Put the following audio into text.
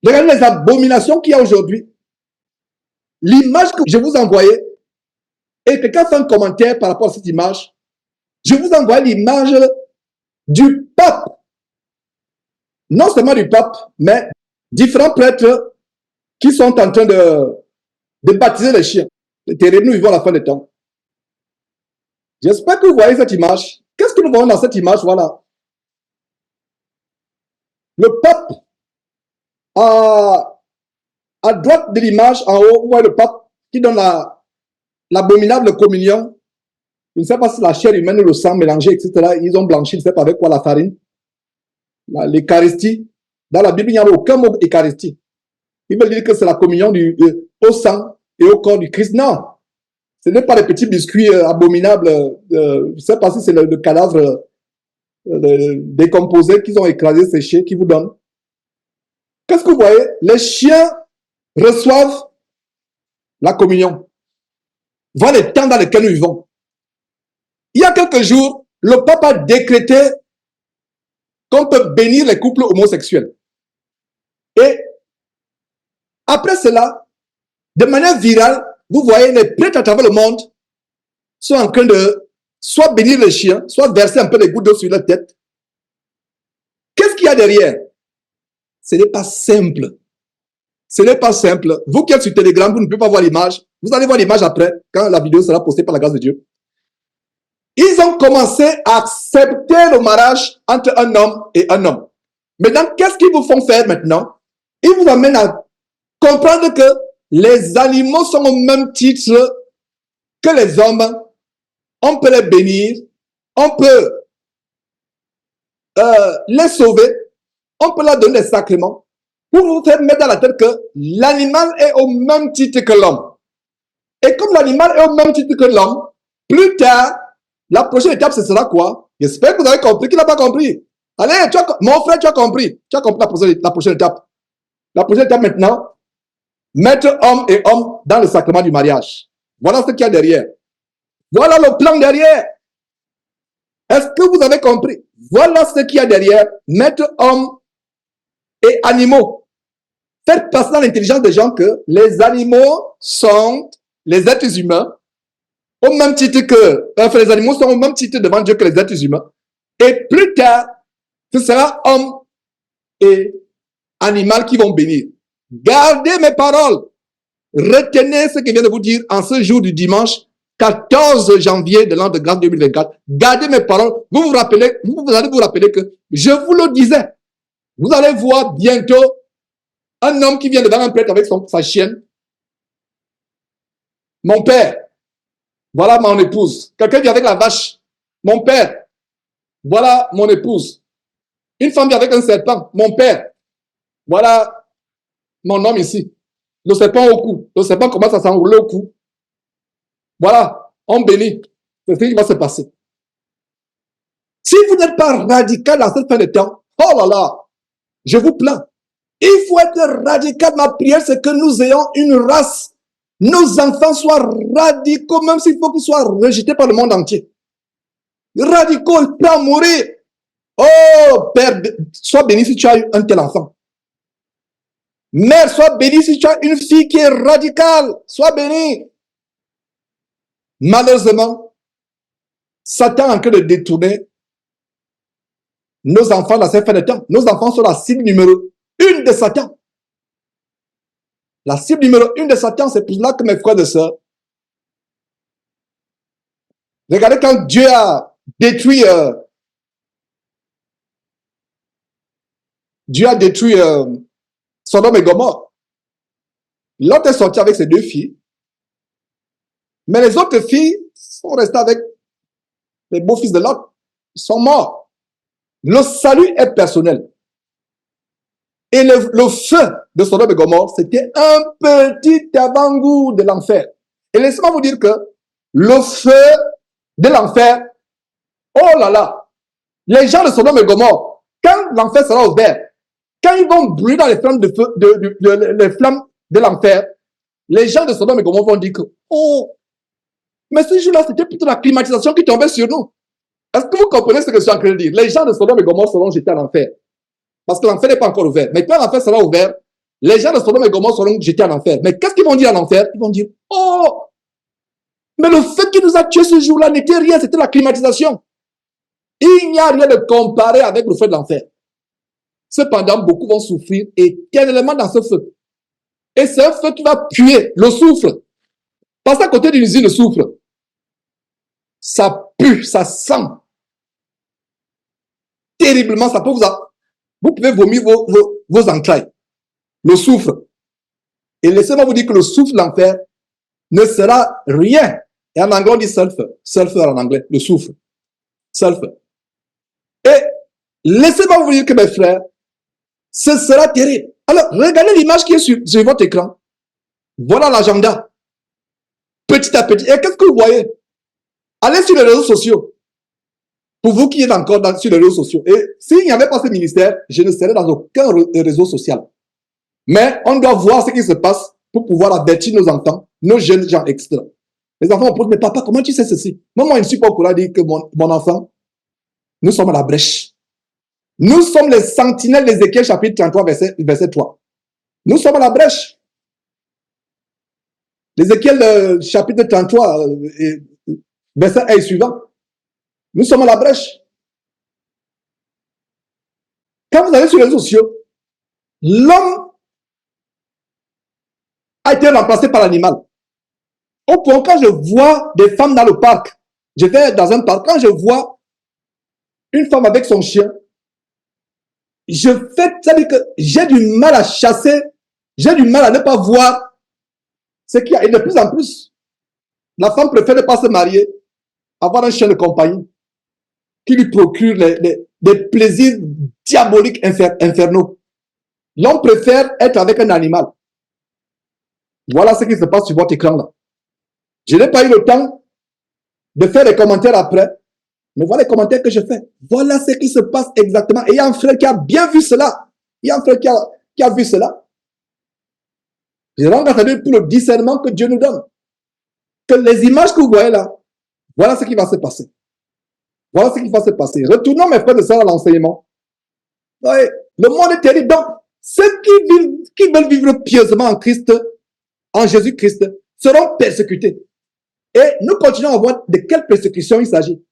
Regardez les abominations qu'il y a aujourd'hui. L'image que je vous envoyais, et quelqu'un fait un commentaire par rapport à cette image, je vous envoie l'image du pape. Non seulement du pape, mais différents prêtres qui sont en train de baptiser les chiens. Nous vivons la fin des temps. J'espère que vous voyez cette image. Qu'est-ce que nous voyons dans cette image? Voilà. Le pape, à droite de l'image, en haut, vous voyez le pape qui donne l'abominable communion. Je ne sais pas si la chair humaine ou le sang mélangé, etc. Ils ont blanchi, je ne sais pas avec quoi, la farine. L'Eucharistie. Dans la Bible, il n'y a aucun mot Eucharistie. Ils veulent dire que c'est la communion au sang et au corps du Christ. Non. Ce n'est pas les petits biscuits abominables. Je ne sais pas si c'est le cadavre décomposé qu'ils ont écrasé, séché, qui vous donnent. Qu'est-ce que vous voyez? Les chiens reçoivent la communion. Voilà les temps dans lesquels nous vivons. Il y a quelques jours, le pape a décrété qu'on peut bénir les couples homosexuels. Et après cela, de manière virale, vous voyez les prêtres à travers le monde sont en train de soit bénir les chiens, soit verser un peu de gouttes d'eau sur leur tête. Qu'est-ce qu'il y a derrière? Ce n'est pas simple. Ce n'est pas simple. Vous qui êtes sur Telegram, vous ne pouvez pas voir l'image. Vous allez voir l'image après, quand la vidéo sera postée par la grâce de Dieu. Ils ont commencé à accepter le mariage entre un homme et un homme. Maintenant, qu'est-ce qu'ils vous font faire maintenant? Ils vous amènent à comprendre que les animaux sont au même titre que les hommes. On peut les bénir, on peut les sauver, on peut leur donner des sacrements pour vous faire mettre dans la tête que l'animal est au même titre que l'homme. Et comme l'animal est au même titre que l'homme, plus tard, la prochaine étape, ce sera quoi? J'espère que vous avez compris. Qui n'a pas compris? Allez, mon frère, tu as compris. Tu as compris la prochaine étape. La prochaine étape maintenant, mettre homme et homme dans le sacrement du mariage. Voilà ce qu'il y a derrière. Voilà le plan derrière. Est-ce que vous avez compris? Voilà ce qu'il y a derrière. Mettre hommes et animaux. Faites passer dans l'intelligence des gens que les animaux sont les êtres humains au même titre que, enfin, les animaux sont au même titre devant Dieu que les êtres humains. Et plus tard, ce sera homme et animal qui vont bénir. Gardez mes paroles. Retenez ce que je viens de vous dire en ce jour du dimanche 14 janvier de l'an de grâce 2024. Gardez mes paroles. Vous allez vous rappeler que je vous le disais. Vous allez voir bientôt un homme qui vient devant un prêtre avec sa chienne. Mon père, voilà mon épouse. Quelqu'un vient avec la vache. Mon père, voilà mon épouse. Une femme vient avec un serpent. Mon père, voilà mon homme ici. Le serpent au cou. Le serpent commence à s'enrouler au cou. Voilà, on bénit. C'est ce qui va se passer. Si vous n'êtes pas radical dans cette fin de temps, oh là là, je vous plains. Il faut être radical. Ma prière, c'est que nous ayons une race. Nos enfants soient radicaux, même s'il faut qu'ils soient rejetés par le monde entier. Radicaux, ils peuvent mourir. Oh, Père, sois béni si tu as un tel enfant. Mère, sois béni si tu as une fille qui est radicale. Sois béni. Malheureusement, Satan est en train de détourner nos enfants dans cette fin de temps. Nos enfants sont la cible numéro 1 de Satan. La cible numéro 1 de Satan, c'est pour cela que mes frères et sœurs, regardez quand Dieu a détruit Sodome et Gomorrhe. Lot est sorti avec ses 2 filles, mais les autres filles sont restées avec les beaux-fils de Lot. Ils sont morts. Le salut est personnel. Et le feu de Sodome et Gomorrhe, c'était un petit avant-goût de l'enfer. Et laissez-moi vous dire que le feu de l'enfer, oh là là, les gens de Sodome et Gomorre, quand l'enfer sera ouvert, quand ils vont brûler dans les flammes de feu, les flammes de l'enfer, les gens de Sodome et Gomorre vont dire que, oh, mais ce jour-là, c'était plutôt la climatisation qui tombait sur nous. Est-ce que vous comprenez ce que je suis en train de dire? Les gens de Sodome et Gomorre seront jetés à l'enfer. Parce que l'enfer n'est pas encore ouvert. Mais quand l'enfer sera ouvert, les gens de Sodome et Gomorrhe seront jetés en enfer. Mais qu'est-ce qu'ils vont dire en enfer? Ils vont dire, oh, mais le fait qui nous a tués ce jour-là n'était rien, c'était la climatisation. Il n'y a rien de comparé avec le feu de l'enfer. Cependant, beaucoup vont souffrir éternellement dans ce feu. Et c'est un feu qui va puer le soufre. Parce qu'à côté d'une usine de soufre, ça pue, ça sent terriblement, ça peut vous pouvez vomir vos entrailles, le soufre. Et laissez-moi vous dire que le soufre de l'enfer ne sera rien. Et en anglais, on dit sulfur. Sulfur en anglais, le soufre. Sulfur. Et laissez-moi vous dire que mes frères, ce sera terrible. Alors, regardez l'image qui est sur votre écran. Voilà l'agenda. Petit à petit. Et qu'est-ce que vous voyez? Allez sur les réseaux sociaux. Pour vous qui êtes encore sur les réseaux sociaux. Et s'il n'y avait pas ce ministère, je ne serais dans aucun réseau social. Mais on doit voir ce qui se passe pour pouvoir avertir nos enfants, nos jeunes gens, etc. Les enfants me posent, mais papa, comment tu sais ceci? Moi, je ne suis pas au courant de dire que mon enfant, nous sommes à la brèche. Nous sommes les sentinelles d'Ézéchiel chapitre 33, verset 3. Nous sommes à la brèche. L'Ézéchiel chapitre 33, verset 1 et suivant. Nous sommes à la brèche. Quand vous allez sur les réseaux sociaux, l'homme a été remplacé par l'animal. Au point, quand je vois des femmes dans le parc, je vais dans un parc, quand je vois une femme avec son chien, ça veut dire que j'ai du mal à chasser, j'ai du mal à ne pas voir ce qu'il y a. Et de plus en plus, la femme préfère ne pas se marier, avoir un chien de compagnie qui lui procure des plaisirs diaboliques infernaux. L'homme préfère être avec un animal. Voilà ce qui se passe sur votre écran là. Je n'ai pas eu le temps de faire les commentaires après, mais voilà les commentaires que je fais. Voilà ce qui se passe exactement. Et il y a un frère qui a bien vu cela. Il y a un frère qui a vu cela. Je rends grâce à Dieu pour le discernement que Dieu nous donne. Que les images que vous voyez là, voilà ce qui va se passer. Voilà ce qui va se passer. Retournons mes frères et sœurs à l'enseignement. Ouais, le monde est terrible. Donc, ceux qui veulent vivre pieusement en Christ, en Jésus-Christ, seront persécutés. Et nous continuons à voir de quelle persécution il s'agit.